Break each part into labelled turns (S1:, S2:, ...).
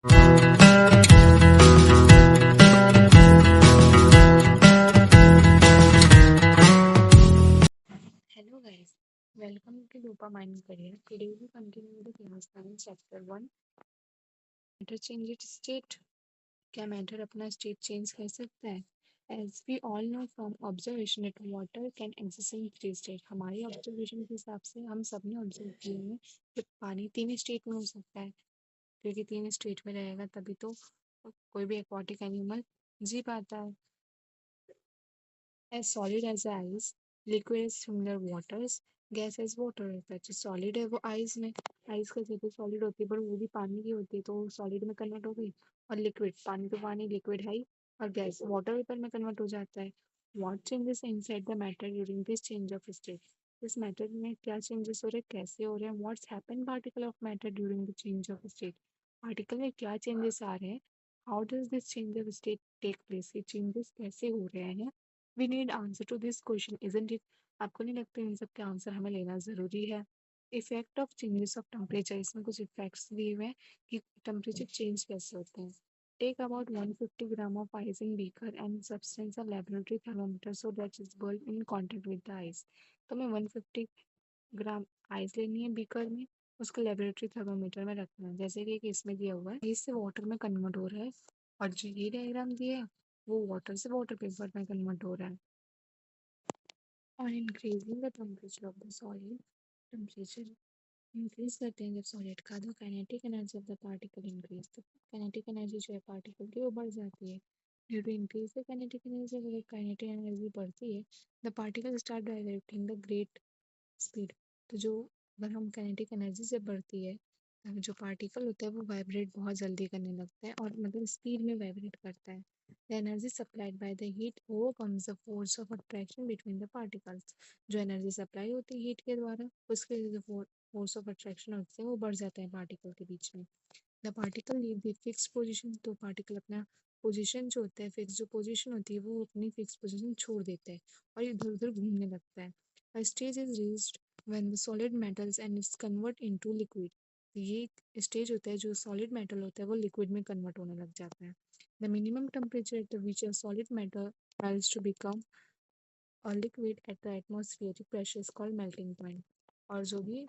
S1: Hello guys, welcome to Dopamine Career. Today we continue the class 9 chapter 1. Matter change its state. क्या matter अपना state change कर सकता है? As we all know from observation that water can exist in three states. हमारी observation के हिसाब से हम सब ने ऑब्जर्व किए हैं कि पानी तीन स्टेट में हो सकता है, क्योंकि तीन स्टेट में रहेगा तभी तो कोई भी एक्वाटिक एनिमल जी पाता है. As solid as ice, liquid as similar waters, gas as water रहता है. जो सॉलिड है वो आइस में, आइस का जैसे सॉलिड होती है पर वो भी पानी की होती है तो सॉलिड में कन्वर्ट हो गई. और लिक्विड, पानी तो पानी लिक्विड है ही, और गैस वाटर वेपर में कन्वर्ट हो जाता है. What changes inside the matter during this change of state? इस मैटर में क्या चेंजेस हो रहे हैं, कैसे हो रहे हैं? What's happen particle of matter during the change of state? Particle में क्या चेंजेस आ रहे हैं? How does this change of state take place? ये चेंजेस कैसे हो रहे हैं? We need answer to this question, isn't it? आपको नहीं लगता इन सब के आंसर हमें लेना ज़रूरी है? Effect of changes of temperature, इसमें कुछ इफेक्ट्स दिए हुए हैं कि टेम्परेचर चेंज कैसे होते हैं. Take about 150 gram of ice in beaker and substance a laboratory thermometer so that is bulb in contact with the ice. तो हमें 150 ग्राम आइस लेनी है बीकर में, उसको लेबोरेटरी थर्मामीटर में रखना है, जैसे कि इसमें दिया हुआ है आइस से वाटर में कन्वर्ट हो रहा है. और जो ये डायग्राम दिया है वो वाटर से वाटर पेपर में कन्वर्ट हो रहा है. और increasing the temperature of the solid, temperature increase करते हैं जब सॉलिड का, तो kinetic energy of the particle increase, तो काइनेटिक एनर्जी जो है पार्टिकल की वो बढ़ जाती है. Due to increase the kinetic energy, अगर काइनेटिक एनर्जी बढ़ती है the particle start vibrating the great speed. तो जो अगर हम काइनेटिक एनर्जी से बढ़ती है जो पार्टिकल होता है वो वाइब्रेट बहुत जल्दी करने लगता है, और मतलब स्पीड में वाइब्रेट करता है. The energy supplied by the heat overcomes the force of attraction between the particles. जो एनर्जी सप्लाई होती है हीट के द्वारा, उसके जो फोर्स ऑफ अट्रैक्शन होते हैं वो बढ़ जाता है पार्टिकल के बीच में. The particle leave the fix position, तो पार्टिकल अपना पोजीशन जो होता है, फिक्स जो पोजीशन होती है वो अपनी फिक्स पोजीशन छोड़ देता है और इधर उधर घूमने लगता है. A stage is reached when the solid metals and it's convert into liquid. ये स्टेज होता है जो सॉलिड मेटल होता है वो लिक्विड में कन्वर्ट होने लग जाता है. The minimum temperature at which a solid metal fails to become a liquid at the atmospheric pressure is called melting point. और जो भी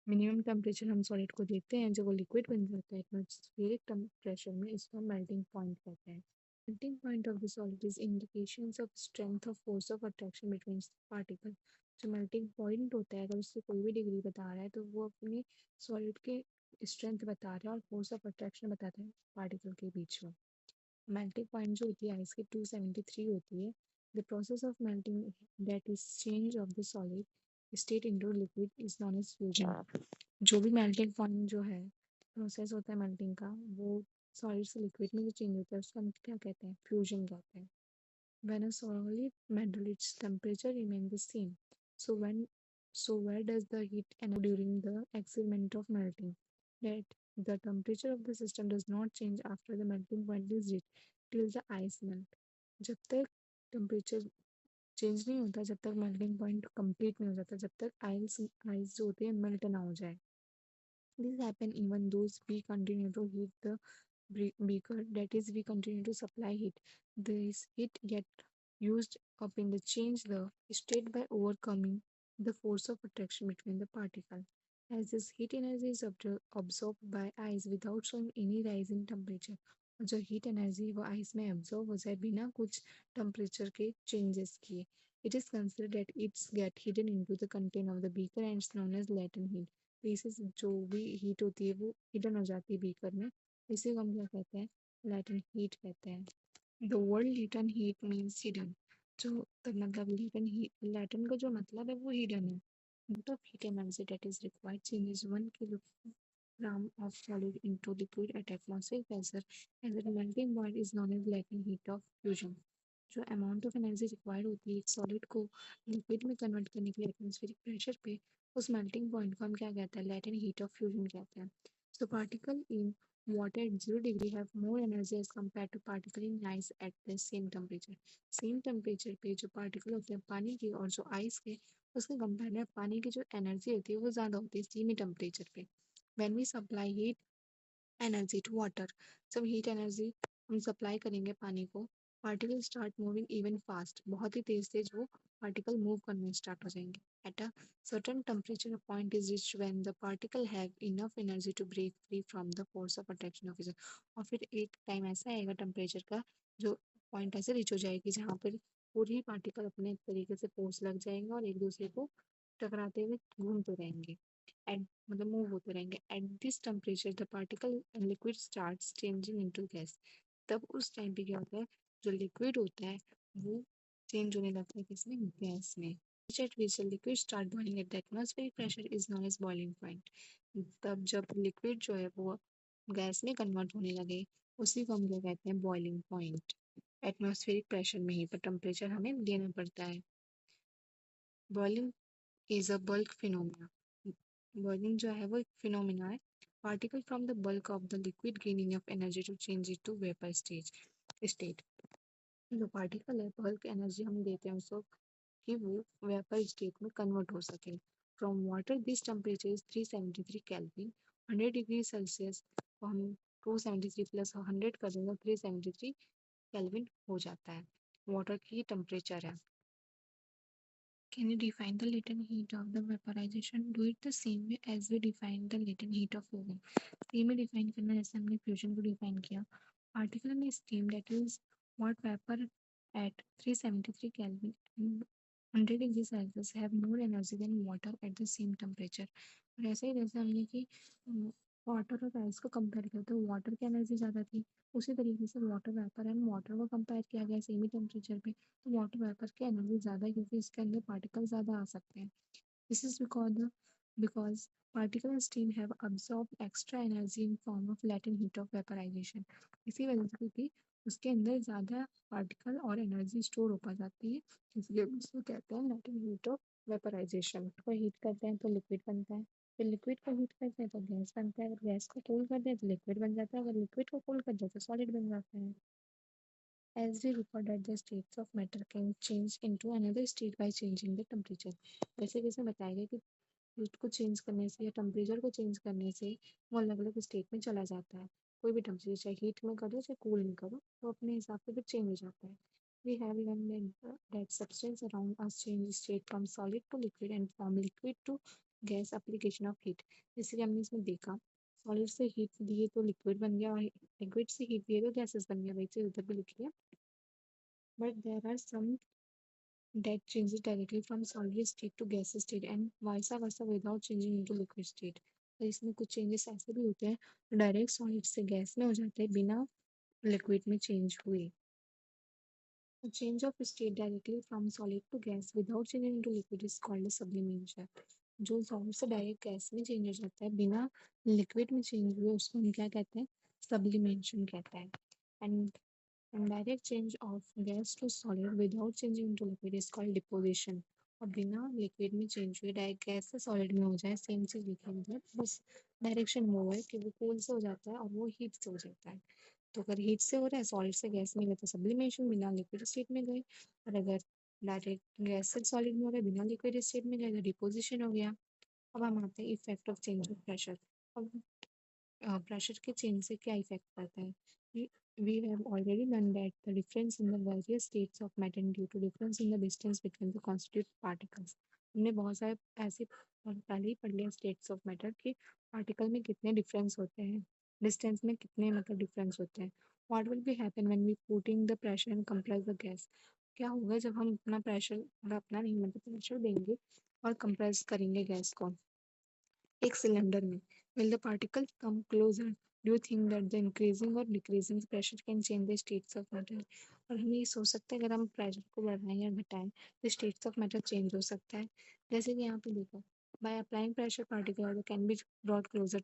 S1: मिनिमम टेम्परेचर हम सॉलिड को देते हैं जब वो लिक्विड बन जाता है एटमॉस्फेरिक प्रेशर में, इसको मेल्टिंग पॉइंट कहते हैं. Melting point of the solid is indications of strength of force of attraction between particle. जो melting point होता है अगर उससे कोई भी डिग्री बता रहा है तो वो अपने सॉलिड के स्ट्रेंथ बता रहा है और फोर्स ऑफ अट्रैक्शन बताता है पार्टिकल के बीच में. मेल्टिंग पॉइंट जो होती है आइस की 273 होती है. The process of melting that is change of the solid state into liquid is known as fusion. जो भी मेल्टिंग पॉइंट जो है प्रोसेस होता है मेल्टिंग का, वो सॉलिड से लिक्विड में जो चेंज होता है उसको हम क्या कहते हैं, फ्यूजन कहते हैं. When a solid metal its temperature remains the same, so when so where does the heat enter during the experiment of melting? That the temperature of the system does not change after the melting point is reached till the ice melt. जब तक temperature change नहीं होता, जब तक melting point complete नहीं हो जाता, जब तक आइस आइस जो होती है मेल्ट ना हो जाए. This happen even though we continue to heat the beaker, that is, we continue to supply heat. This heat get used up in the change the state by overcoming the force of attraction between the particle. As this heat energy is absorbed by ice without showing any rise in temperature. और जो heat energy वो ice में absorb हो जाए बिना कुछ temperature के changes किए. It is considered that it's get hidden into the content of the beaker and it's known as latent heat. तो इसे जो भी हीट होती है वो हिडन हो जाती है बीकर में, इसे हम क्या कहते हैं, लैटेंट हीट कहते हैं. The word latent heat means hidden. जो तो मतलब लेटेंट हीट, लैटेंट का जो मतलब है वो हिडन है. amount of heat energy that is required changes 1 kilogram of solid into liquid at atmospheric pressure as the melting point is known as latent heat of fusion. जो amount of energy required होती है एक solid को liquid में convert करने के लिए atmospheric pressure पे, उस मेल्टिंग पॉइंट को हम क्या कहते हैं, लैटेंट हीट ऑफ फ्यूजन कहते हैं. So particle in water at 0 degree have more energy as compared to particle in ice at the same temperature. Same temperature पे जो पार्टिकल होते हैं पानी के और जो आइस के, उसके कंपेयर में पानी की जो एनर्जी होती है वो ज़्यादा होती है सेम ही टेम्परेचर पे. When we supply heat energy to water. जब हीट एनर्जी हम सप्लाई करेंगे पानी को, particle start moving even fast, बहुत ही तेज तेज वो पार्टिकल मूव करने स्टार्ट हो जाएंगे। At a certain temperature a point is reached when the particle have enough energy to break free from the force of attraction of is. और फिर एक time ऐसा आएगा टेम्परेचर का, जो पॉइंट ऐसे रिच हो जाएगी जहाँ पर पूरी पार्टिकल अपने एक तरीके से फोर्स लग जाएगा और एक दूसरे को टकराते हुए घूमते रहेंगे, एट मतलब मूव होते रहेंगे। At this temperature the particle liquid starts changing into gas. तब उस टाइम पे क्या होता है, जो लिक्विड होता है वो चेंज होने लगता है किसमें, गैस में। At which the liquid start boiling at the atmospheric pressure is known as boiling point. तब जब लिक्विड जो है वो गैस में कन्वर्ट होने लगे, उसी को हम क्या कहते हैं, बॉइलिंग पॉइंट। एटमॉस्फेरिक प्रेशर में ही पर टेम्परेचर हमें देना पड़ता है। Boiling is a bulk phenomena. Boiling जो है वो एक फिनोमिना है। Particle from the bulk of the liquid gain enough energy to change it to vapour state. जो पार्टिकल है, बल्क एनर्जी हम देते हैं उसको कि वो वेपर स्टेट में कन्वर्ट हो सके। From water this temperature is 373 kelvin. 100 degree Celsius को हम 273 प्लस 100 कर देंगे, 373 केल्विन हो जाता है। वाटर की टेम्परेचर है। Can you define the latent heat of the vaporization? Do it the same way as we define the latent heat of fusion. Same he define करना जैसे हमने फ्यूजन को डिफाइन किया। पार्टिकल में steam that is what vapour at 373 Kelvin and 100 degree Celsius have more energy than water at the same temperature. और ऐसे ही जैसे हमने कि वाटर और आइस को कंपेयर किया तो वाटर की एनर्जी ज़्यादा थी, उसी तरीके से वाटर वेपर एंड वाटर को कंपेयर किया गया सेम ही टेम्परेचर पे, तो वाटर वेपर की एनर्जी ज़्यादा है क्योंकि इसके अंदर पार्टिकल ज़्यादा आ सकते हैं। This is because particle and steam have absorbed extra energy in form of latent heat of vaporization. इसी वजह से क्योंकि उसके अंदर ज़्यादा पार्टिकल और एनर्जी स्टोर हो पा जाती है, इसलिए उसको कहते हैं latent heat of vaporization। को हीट करते हैं तो लिक्विड बनता है, फिर लिक्विड को हीट करते हैं तो गैस बनता है, अगर गैस को कूल कर दें तो लिक्विड बन जाता है, अगर लिक्विड को कूल कर दें तो सॉलिड बन जाता है। As we recorded, the states of matter can change into another state by changing the temperature. जैसे जैसे बताया गया कि हीट को चेंज करने से या टेम्परेचर को चेंज करने से वो अलग अलग स्टेट में चला जाता है। कोई भी टेम्परेचर चाहे हीट में करो चाहे कूल में करो, तो अपने हिसाब से फिर चेंज हो जाता है। We have learned that substance around us change state from solid to liquid and from liquid to gas application of heat. जैसे कि हमने इसमें देखा, सॉलिड से हीट दिए तो लिक्विड बन गया और लिक्विड से हीट दिए तो गैसेस बन गया, वही चीज उधर भी लिखी है। But there are some that changes directly from solid state to gas state and vice versa without changing into liquid state. तो इसमें कुछ चेंजेस ऐसे भी होते हैं जो डायरेक्ट सॉलिड से गैस में हो जाते हैं बिना लिक्विड में चेंज हुए। A change of state directly from solid to gas without changing into liquid is called a sublimation. जो सॉलिड से डायरेक्ट गैस में चेंज हो जाता है बिना लिक्विड में चेंज हुए उसको हम क्या कहते हैं, सब्लिमेशन कहते हैं। And direct change of gas to solid without changing into liquid is called deposition. और बिना लिक्विड में चेंज हुए डायरेक्ट गैस से सॉलिड में हो जाए, सेम चीज लिखी है मतलब, बस डायरेक्शन वो है कि वो कूल से हो जाता है और वो हीट से हो जाता है। तो अगर हीट से हो रहा है सॉलिड से गैस में गए तो सब्लिमेशन, बिना लिक्विड स्टेट में गए। और अगर डायरेक्ट गैस से सॉलिड में हो रहा है बिना लिक्विड स्टेट में गए तो डिपोजिशन हो गया। अब हम आते हैं effect of change of pressure. अब pressure के change से क्या effect पड़ता है? We we have already learned that the difference in the various states of matter due to difference in the distance between the constituent particles. हमने बहुत सारे ऐसे पहले ही पढ़ लिया states of matter कि पार्टिकल में कितने डिफरेंस होते हैं, डिस्टेंस में कितने मतलब डिफरेंस होते हैं। What will be happen when we putting the pressure and compress the gas? क्या होगा जब हम अपना प्रेशर, मतलब अपना नहीं मतलब प्रेशर देंगे और कंप्रेस करेंगे गैस को एक सिलेंडर में। Will the particle come closer? Do you think that the increasing or decreasing pressure can change the states of matter? और हम ये सोच सकते हैं अगर हम प्रेशर को बढ़ाएं या घटाएं तो स्टेट्स ऑफ मैटर चेंज हो सकता है। जैसे कि यहाँ पे देखो, by applying pressure particle can be brought close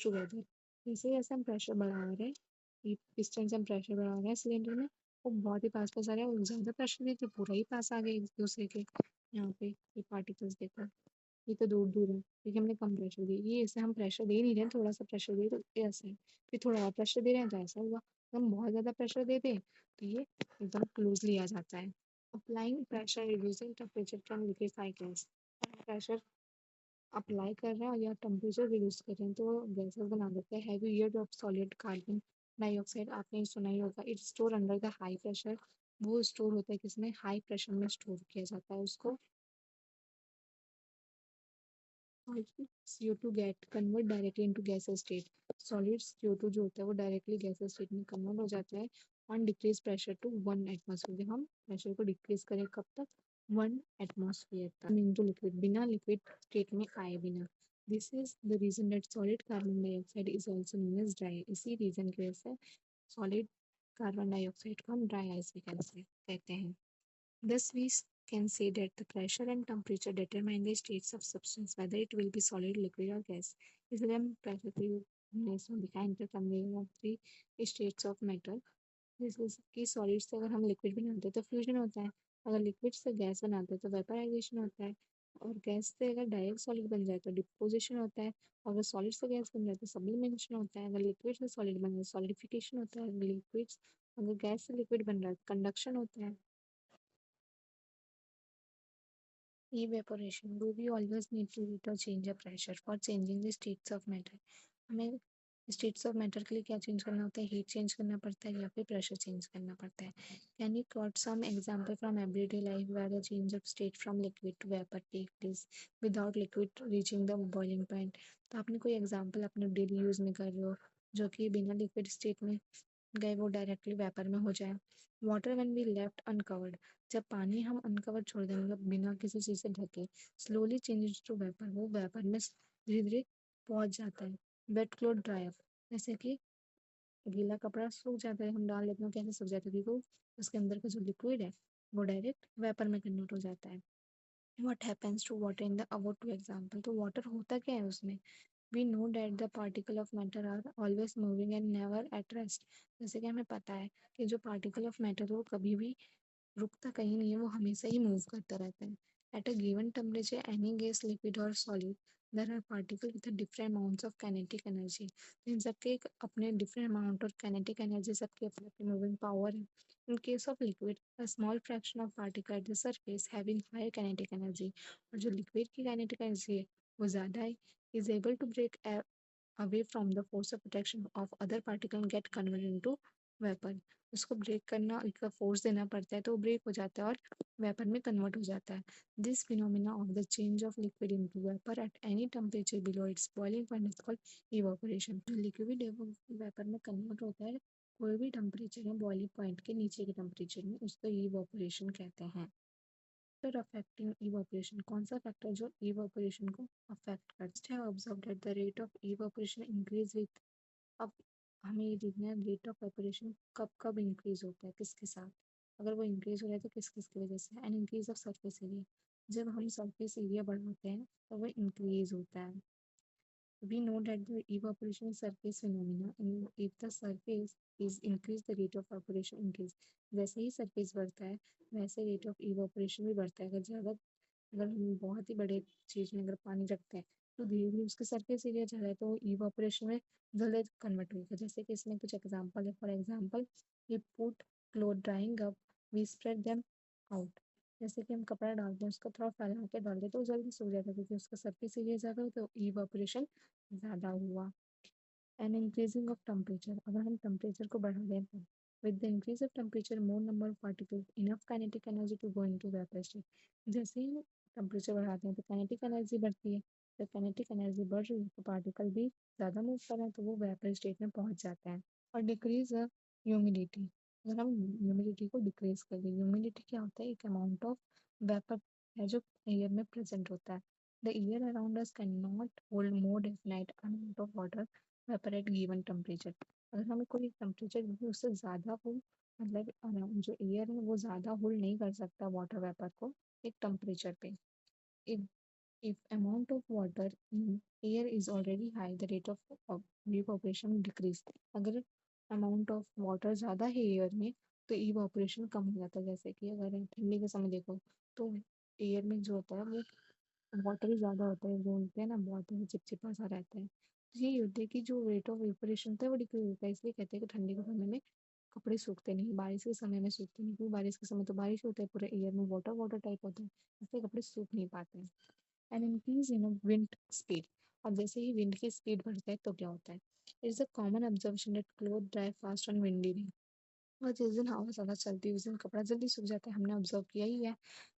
S1: together. जैसे जैसे हम प्रेशर बढ़ा रहे हैं, पिस्टन से हम प्रेशर बढ़ा रहे हैं सिलेंडर में, वो बहुत ही पास पास आ रहा है और ज़्यादा प्रेशर दे तो पूरा ही पास आ गया एक दूसरे के। यहाँ पे ये पार्टिकल्स देखो, ये तो दूर दूर है क्योंकि हमने कम प्रेशर दिया, ये ऐसे हम प्रेशर दे नहीं रहे हैं, थोड़ा सा प्रेशर दे तो ये ऐसा है, फिर थोड़ा और प्रेशर दे रहे हैं तो ऐसा हुआ। हम बहुत ज़्यादा प्रेशर दे दें तो ये एकदम क्लोजली आ जाता है। Applying pressure reducing temperature can liquefy gas. Pressure apply कर रहे हैं या टेम्परेचर रिड्यूस कर रहे हैं तो गैसेस बना देते हैं। Heavy year of solid carbon dioxide आपने सुना ही होगा, it's store under the high pressure. वो स्टोर होता है किसमें, हाई प्रेशर में स्टोर किया जाता है उसको। CO2 get convert directly into gases state. Solid CO2 जो होता है वो डायरेक्टली गैसेस स्टेट में कन्वर्ट हो जाता है on decrease pressure to 1 atmosphere. हम प्रेशर को डिक्रीज करें कब तक, 1 एटमॉस्फेयर तक इनटू लिक्विड, बिना लिक्विड स्टेट में आए बिना। This is the reason that solid carbon dioxide is also known as dry. इसी रीजन की वजह से सॉलिड कार्बन डाइऑक्साइड को हम ड्राई आइस भी कहते हैं। Thus, can say that the pressure and temperature determine the states of substance, whether it will be solid, liquid, or gas. इसलिए हम pressure को हमने इसमें दिखा interconveying of three states of matter। जैसे कि सॉलिड से अगर हम लिक्विड बनाते हैं तो फ्यूजन होता है, अगर लिक्विड से गैस बनाते हैं तो वेपराइजेशन होता है, और गैस से अगर डायरेक्ट सॉलिड बन जाए तो डिपोजिशन होता है, अगर सॉलिड से गैस बन जाए तो सब्लिमेशन होता है, अगर लिक्विड से सॉलिड बन जाए सॉलिडिफिकेशन होता है, लिक्विड अगर गैस से लिक्विड बन रहा है कंडक्शन होता है। Evaporation. Do we always need to heat or change a pressure for changing the states of matter? हमें states of matter के लिए क्या चेंज करना होता है, हीट चेंज करना पड़ता है या फिर प्रेशर चेंज करना पड़ता है। Can you quote some example from everyday life where the change of state from liquid to vapor take place without liquid reaching the boiling point? तो आपने कोई एग्जाम्पल अपने डेली यूज में कर रहे हो जो कि बिना लिक्विड स्टेट में गए वो डायरेक्टली वेपर में हो जाए। Water when be left uncovered, जब पानी हम अनकवर्ड छोड़ देंगे मतलब बिना किसी चीज़ से ढके, स्लोली चेंजेस टू वेपर, वो वेपर में धीरे धीरे पहुंच जाता है। वेट क्लोथ ड्राई अप, जैसे कि गीला कपड़ा सूख जाता है, हम डाल लेते हैं कैसे सूख जाता है, क्योंकि उसके अंदर का जो लिक्विड है वो डायरेक्ट वेपर में कन्वर्ट हो जाता है। What happens to water in the about two example, तो वाटर होता क्या है उसमें। We know that the particle of matter are always moving and never at rest। जैसे कि हमें पता है कि जो पार्टिकल ऑफ मैटर है वो कभी भी रुकता कहीं नहीं है, वो हमेशा ही मूव करता रहता है। At a given temperature any gas liquid और solid there are particle with different amounts of kinetic energy. इन सबके एक अपने डिफरेंट अमाउंट और काइनेटिक एनर्जी सबके अपने अपने मूविंग पावर है। In case of liquid a small fraction of particle at the surface having higher kinetic energy, और जो लिक्विड की काइनेटिक एनर्जी है वो ज़्यादा है, is able to break away from the force of attraction of other particle and get converted into vapor। उसको break करना, इसका फोर्स देना पड़ता है तो वो ब्रेक हो जाता है और वेपर में कन्वर्ट हो जाता है। This phenomena of the change of liquid into vapour at any temperature below it's boiling point is called evaporation. Liquid vapour में कन्वर्ट होता है कोई भी टेम्परेचर है बॉइलिंग पॉइंट के नीचे के टेम्परेचर में, उसको इवापोरेशन कहते हैं। फैक्टर अफेक्टिंग इवापोरेशन, कौन सा फैक्टर जो इवापोरेशन को अफेक्ट करता है। Observe that the rate of evaporation increase with, अब हमें ये देखना है रेट ऑफ इवापोरेशन कब कब इंक्रीज होता है किसके साथ, अगर वो इंक्रीज हो रहा है तो किस किस की वजह से। And increase of surface area, जब हम सरफेस एरिया बढ़ाते हैं तो वो इंक्रीज होता है। We know that the evaporation is surface phenomena and if the surface is increase the rate of evaporation increase। जैसे ही सरफेस बढ़ता है वैसे रेट ऑफ इवापोरेशन भी बढ़ता है। अगर हम बहुत ही बड़े चीज में अगर पानी रखते हैं तो धीरे धीरे उसका सरफेस एरिया ज़्यादा है तो इवापोरेशन में जल्दी कन्वर्ट होगा। जैसे कि इसमें कुछ एग्जांपल है, for example we put cloth drying up, we spread them out. जैसे कि हम कपड़ा डालते हैं उसको थोड़ा फैला के डाल दें तो जल्दी सूख जाता है क्योंकि उसका सरफेस एरिया ज़्यादा हो तो इवापोरेशन ज़्यादा हुआ। एंड इंक्रीजिंग ऑफ टेम्परेचर, अगर हम टेम्परेचर को बढ़ा दें तो with the increase of temperature more number of particle enough kinetic energy to go into vapour state. जैसे ही टेम्परेचर बढ़ाते हैं तो काइनेटिक एनर्जी बढ़ती है, जब काइनेटिक एनर्जी बढ़ रही है तो पार्टिकल भी ज़्यादा मूव कर रहे हैं तो वो वेपर स्टेट में पहुंच जाता है। और डिक्रीज ह्यूमिडिटी, अगर हम ह्यूमिडिटी को डिक्रीज कर दें, ह्यूमिडिटी क्या होता है, एक अमाउंट ऑफ वेपर है जो एयर में प्रेजेंट होता है। The air around us can not hold more definite amount of water vapour eight given temperature. अगर हमें कोई टेम्परेचर उससे ज़्यादा हो, मतलब जो एयर है वो ज़्यादा होल्ड नहीं कर सकता वाटर वेपर को एक टेम्परेचर पे। if if amount of water in air is already high the rate of evaporation decrease। अगर अमाउंट ऑफ वाटर ज़्यादा है एयर में तो इवापोरेशन कम हो जाता है। जैसे कि अगर ठंडी के समय देखो तो एयर में जो होता है वो वाटर ही ज़्यादा होता है, बोलते हैं ना बहुत ही चिपचिपा सा रहता है। तो यही होता है कि जो रेट ऑफ इवेपोरेशन होता है वो डिक्रीज होता है, इसलिए कहते हैं कि ठंडी के समय में कपड़े सूखते नहीं, बारिश के समय में सूखते नहीं, क्योंकि बारिश के समय तो बारिश होता है पूरे एयर में वाटर वाटर टाइप होता है, इसलिए कपड़े सूख नहीं पाते हैं। And increase in wind speed. अब जैसे ही विंड की स्पीड बढ़ता है तो क्या होता है, it's a common observation that cloth dry fast on windy day. और जिस दिन हवा ज़्यादा चलती है उस दिन कपड़ा जल्दी सूख जाता है, हमने ऑब्जर्व किया ही है।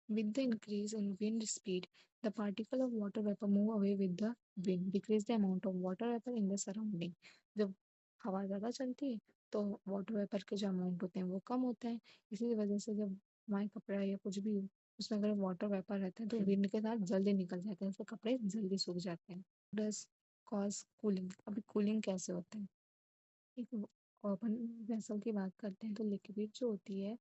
S1: With the increase in wind speed, the particle of water vapor move away with the wind, decrease the amount of water vapor in the surrounding. जब हवा ज़्यादा चलती है तो वाटर वेपर के जो अमाउंट होते हैं वो कम होते हैं। इसी वजह से जब हमारे कपड़ा या कुछ भी हो उसमें अगर वाटर वेपर रहता है तो विंड के साथ जल्दी निकल जाते हैं, उससे कपड़े जल्दी सूख जाते हैं। डस कॉज कूलिंग। अभी कूलिंग कैसे होता है, एक ओपन वेसल की बात करते हैं तो लिक्विड जो होती है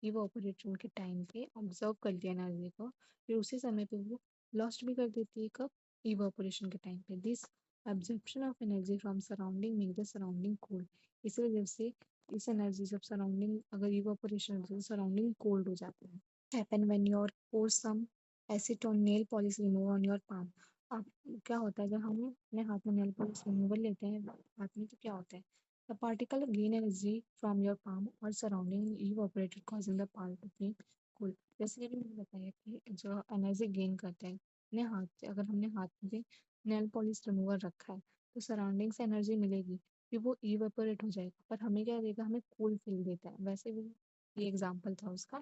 S1: इवोपोरेशन के टाइम पे ऑब्जर्व करती है एनर्जी को, फिर उसी समय पे वो लॉस्ट भी कर देती है। कब, इवोपोरेशन के टाइम पे। This absorption of energy from surrounding make the surrounding cold. इस वजह से इस एनर्जी जब सराउंडिंग अगर इवोपोरेशन होती है तो सराउंडिंग कोल्ड हो जाती है। Happen when your pour some acid on nail polish remover on your palm। अब क्या होता है जब हम अपने हाथ में नेल पॉलिश रिमूवर लेते हैं हाथ में तो क्या होता है, the particle gain energy from your palm or surrounding evaporated causing the palm to be cool। जैसे कि मैंने बताया कि जो एनर्जी गेन करता है अपने हाथ से, अगर हमने हाथ में नेल पॉलिश रिमूवर रखा है तो सराउंडिंग से एनर्जी मिलेगी, फिर वो इवेपोरेट हो जाएगा पर हमें क्या देगा, हमें कूल फील देता है। वैसे भी ये एग्जाम्पल था उसका।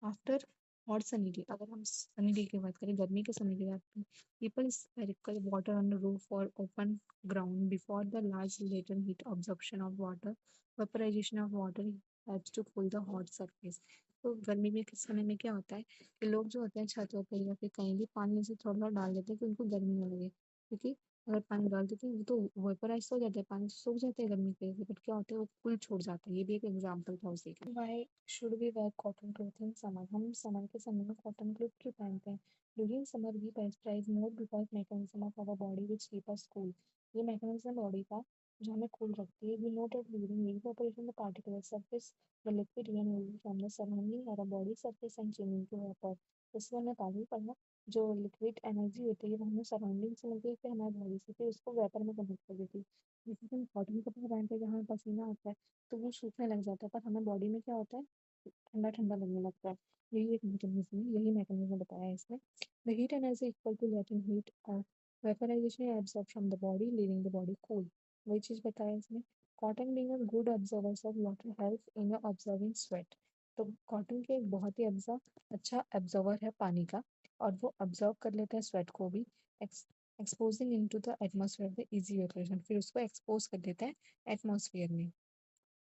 S1: आफ्टर हॉट सनी डे, अगर हम सनी डे की बात करें, गर्मी के समय की बात करें, people sprinkle water on the roof और open ground before the large latent heat absorption of water vaporisation of water helps to cool the hot surface. तो गर्मी में के समय में क्या होता है कि लोग जो होते हैं छतों पर या फिर कहीं भी पानी से थोड़ा थोड़ा डाल देते हैं कि उनको गर्मी ना लगे, क्योंकि अगर पानी डाल देते हैं वो तो वेपराइज हो जाता है, पानी तो सूख जाता है गर्मी के, बट क्या होता है वो कूल छोड़ जाता है। ये भी एक एग्जाम्पल था उसी का। Why should we wear cotton cloth in summer. हम समर के समय में कॉटन क्लॉथ क्यों पहनते हैं। ड्यूरिंग समर वी पेस्चराइज more because mechanism of our body which keep us cool. ये मैकेनिज्म बॉडी का जो हमें कूल रखती है। We know that during evaporation the particular surface the liquid remove from the surrounding और body surface and changing to vapour. इसमें हमने पहले पढ़ा जो लिक्विड एनर्जी होती है वो हमें सराउंडिंग से मिलती है फिर हमारे बॉडी से, फिर उसको वेपर में कन्वर्ट कर देती है। जैसे हम कॉटन कपड़े पहनते हैं जहाँ हमें पसीना आता है तो वो सूखने लग जाता है, पर हमें बॉडी में क्या होता है, ठंडा ठंडा लगने लगता है। यही एक मैकेनिज्म है, यही मैकेनिज्म बताया है इसमें। The heat energy equal to latent heat of vaporization absorb from the body leaving the body cool. वही चीज़ बताया इसमें। Cotton being a good observers of water help in observing sweat. तो कॉटन के एक बहुत ही अच्छा ऑब्जर्वर है पानी का, और वो ऑब्जर्व कर लेता है स्वेट को भी। Exposing into the atmosphere the easy वेपरेशन, फिर उसको एक्सपोज कर देता है एटमॉस्फेयर में।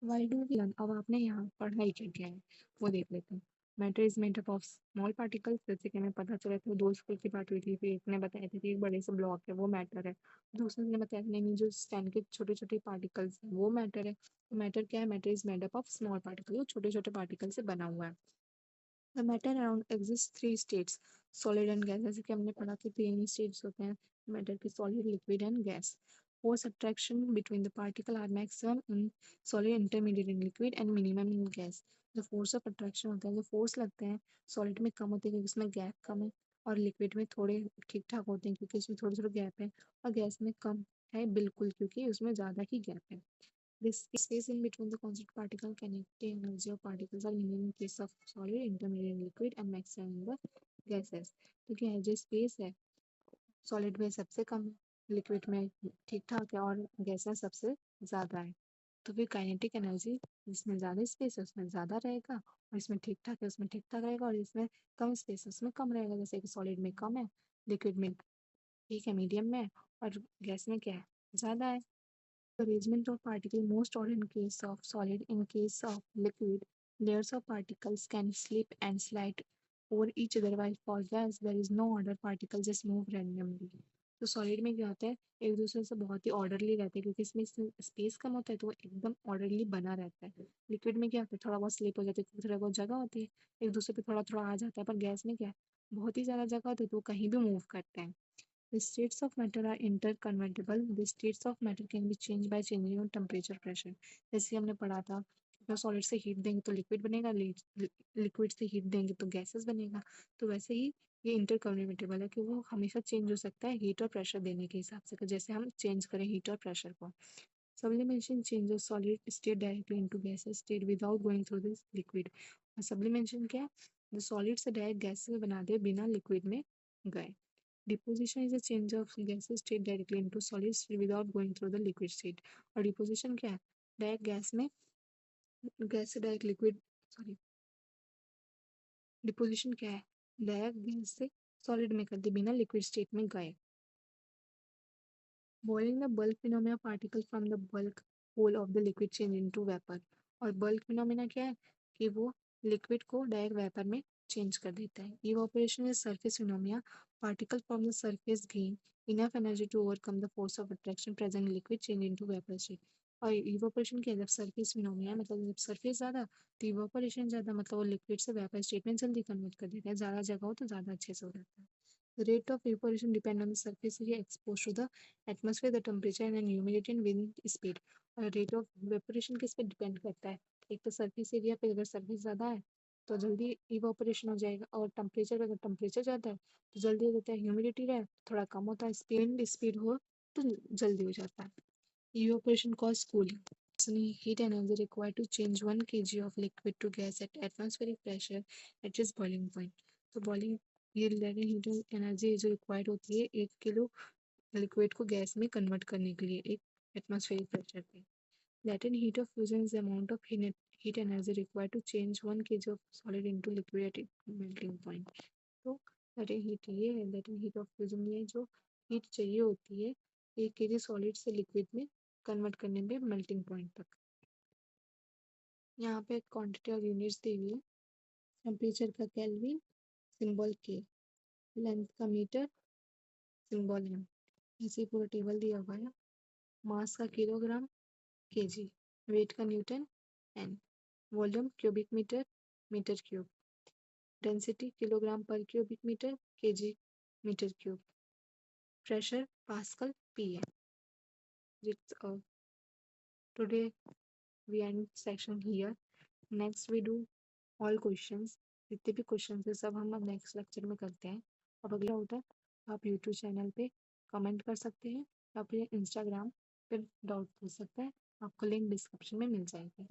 S1: वाई डू वी लर्न, अब आपने यहाँ पढ़ाई क्या क्या है वो देख लेते हैं। Matter is made up of small particles, जैसे कि हमें पता चला था दो स्कूल की बात हुई थी, फिर एक ने बताया था कि एक बड़े से ब्लॉक है वो मैटर है, दूसरे ने बताया नहीं नहीं जो स्टैंड के छोटे छोटे पार्टिकल्स हैं वो मैटर है। तो मैटर क्या है, matter is made up of small particle, वो छोटे छोटे पार्टिकल से बना हुआ है। The matter around exists three states, solid and gas। जैसे कि हमने पढ़ा कि तीन स्टेट्स होते हैं मैटर के, solid liquid and gas. Force attraction between the particle are maximum in solid, intermediate in liquid and minimum in gas। जो फोर्स ऑफ अट्रैक्शन होता है, जो फोर्स लगते हैं सॉलिड में कम होते हैं क्योंकि इसमें गैप कम है, और लिक्विड में थोड़े ठीक ठाक होते हैं क्योंकि इसमें थोड़े थोड़े गैप है, और गैस में कम है बिल्कुल क्योंकि उसमें ज़्यादा ही गैप है। This space in between the constant particle can contain energy of particles are minimum in case of solid, intermediate in liquid and maximum in the gases। तो क्या है, जो स्पेस है सॉलिड में सबसे कम है, लिक्विड में ठीक ठाक है, और गैस में सबसे ज़्यादा है। तो फिर काइनेटिक एनर्जी जिसमें ज़्यादा स्पेस है उसमें ज़्यादा रहेगा, और इसमें ठीक ठाक है उसमें ठीक ठाक रहेगा, और इसमें कम स्पेस है उसमें कम रहेगा। जैसे कि सॉलिड में कम है, लिक्विड में ठीक है मीडियम में है, और गैस में क्या है ज़्यादा है। Arrangement of particle most odd in case of solid. In case of liquid, layers of particles can slip and slide over each other, while for gas there is no order, particles just move randomly। तो solid में क्या होता है, एक दूसरे से बहुत ही orderly रहते हैं क्योंकि इसमें स्पेस कम होता है तो वो एकदम ऑर्डरली बना रहता है। लिक्विड में क्या होता है, थोड़ा बहुत स्लिप हो जाता है क्योंकि थोड़ा बहुत जगह होती है, एक दूसरे पे थोड़ा थोड़ा आ जाता है, पर गैस में क्या है, बहुत ही ज़्यादा जगह होती है तो वो कहीं भी मूव करते हैं। The states of matter are interconvertible. The states of matter can be changed by changing on temperature pressure। जैसे हमने पढ़ा था अगर सॉलिड से हीट देंगे तो लिक्विड बनेगा, लिक्विड से हीट देंगे तो गैसेस बनेगा। तो वैसे ही ये इंटरकन्वर्टिबल है कि वो हमेशा चेंज हो सकता है हीट और प्रेशर देने के हिसाब से, जैसे हम चेंज करें हीट और प्रेशर को। Sublimation changes solid state directly into gaseous state without going through this liquid। और सब्लिमेशन क्या है, जो सॉलिड से डायरेक्ट गैस में बना दे बिना लिक्विड में गए। Deposition is a change of gases state directly into solid state without going through the liquid state. और डिपोजिशन क्या है? डायरेक्ट गैस में, गैस से डायरेक्ट लिक्विड, सॉरी, डिपोजिशन क्या है? डायरेक्ट गैस से सॉलिड में कर दे बिना लिक्विड स्टेट में गए। Boiling the bulk phenomena particles from the bulk whole of the liquid change into vapor। और bulk phenomena क्या है कि वो लिक्विड को डायरेक्ट वेपर में चेंज कर देता है। Evaporation is surface phenomena, particles from the surface gain enough energy to overcome the force of attraction present in liquid change into vapor state। और इवोपरेशन क्या है? जब सरफेस फिनोमिना मतलब जब सरफेस ज्यादा तो इवोपरेशन ज्यादा, मतलब वो लिक्विड से वेपर स्टेट में जल्दी कन्वर्ट कर देता है। ज्यादा जगह हो तो ज्यादा अच्छे से हो जाता है। The rate of evaporation depend on the surface area exposed to the atmosphere, the temperature and humidity and wind speed। और रेट ऑफ वेपोरेशन किस पे डिपेंड करता है? एक तो सरफेस एरिया पे, अगर सरफेस ज़्यादा है तो जल्दी इवापोरेशन हो जाएगा, और टेम्परेचर, अगर टेम्परेचर ज़्यादा है तो जल्दी हो जाता है। ह्यूमिडिटी रहे थोड़ा कम होता है, विंड स्पीड हो तो जल्दी हो जाता है। Evaporation cause cooling. Heat energy required to change 1 kg of liquid to gas at atmospheric pressure at its boiling point। तो बॉइलिंग, ये लेटेंट हीट एनर्जी जो रिक्वायर्ड होती है 1 किलो लिक्विड को गैस में कन्वर्ट करने के लिए एक एटमॉस्फेरिक प्रेशर पे। Latent heat of fusion is the amount of heat energy required to change 1 kg of solid into liquid at its melting point। तो latent heat ये है, latent heat of fusion ये जो हीट चाहिए होती है 1 kg solid से liquid में कन्वर्ट करने में मेल्टिंग पॉइंट तक। यहाँ पे क्वांटिटी और यूनिट्स दी हुई है। टेम्परेचर का केल्विन, सिंबल के। लेंथ का मीटर, सिंबल एम। ऐसे पूरा टेबल दिया हुआ है। मास का किलोग्राम, केजी। वेट का newton, N. Volume cubic metre, metre cube. Density kilogram per cubic metre, KG metre cube. Pressure pascal, PM. Today we end section here. Next we do all questions। जितने भी question है सब हम अब next lecture में करते हैं। अब अगला होता है आप यूट्यूब चैनल पे कमेंट कर सकते हैं या फिर इंस्टाग्राम पे डाउट पूछ सकते हैं। आपको लिंक डिस्क्रिप्शन में मिल जाएगी।